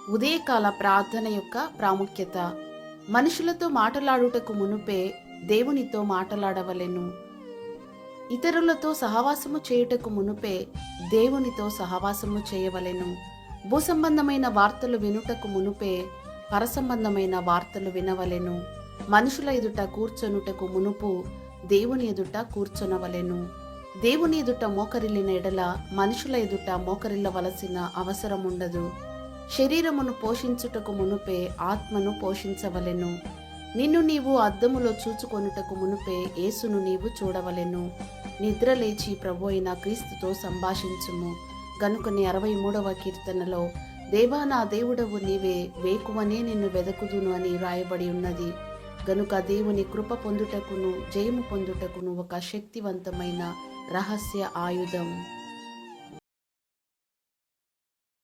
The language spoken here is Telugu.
ఉదయకాల ప్రార్థన యొక్క ప్రాముఖ్యత. మనుషులతో మాటలాడుటకు మునుపే దేవునితో మాటలాడవలెను. ఇతరులతో సహవాసము చేయుటకు మునుపే దేవునితో సహవాసము చేయవలెను. భూసంబంధమైన వార్తలు వినుటకు మునుపే పరసంబంధమైన వార్తలు వినవలెను. మనుషుల ఎదుట కూర్చొనుటకు మునుపు దేవుని ఎదుట కూర్చొనవలెను. దేవుని ఎదుట మోకరిల్లిన ఎడల మనుషుల ఎదుట మోకరిల్లవలసిన అవసరముండదు. శరీరమును పోషించుటకు మునుపే ఆత్మను పోషించవలెను. నిన్ను నీవు అద్దములో చూచుకొనుటకు మునుపే యేసును నీవు చూడవలెను. నిద్రలేచి ప్రభు అయిన క్రీస్తుతో సంభాషించుము. గనుకని 63వ కీర్తనలో, దేవా నా దేవుడవు నీవే, వేకువనే నిన్ను వెదకుదును అని రాయబడి ఉన్నది. గనుక దేవుని కృప పొందుటకును జయము పొందుటకును ఒక శక్తివంతమైన రహస్య ఆయుధం.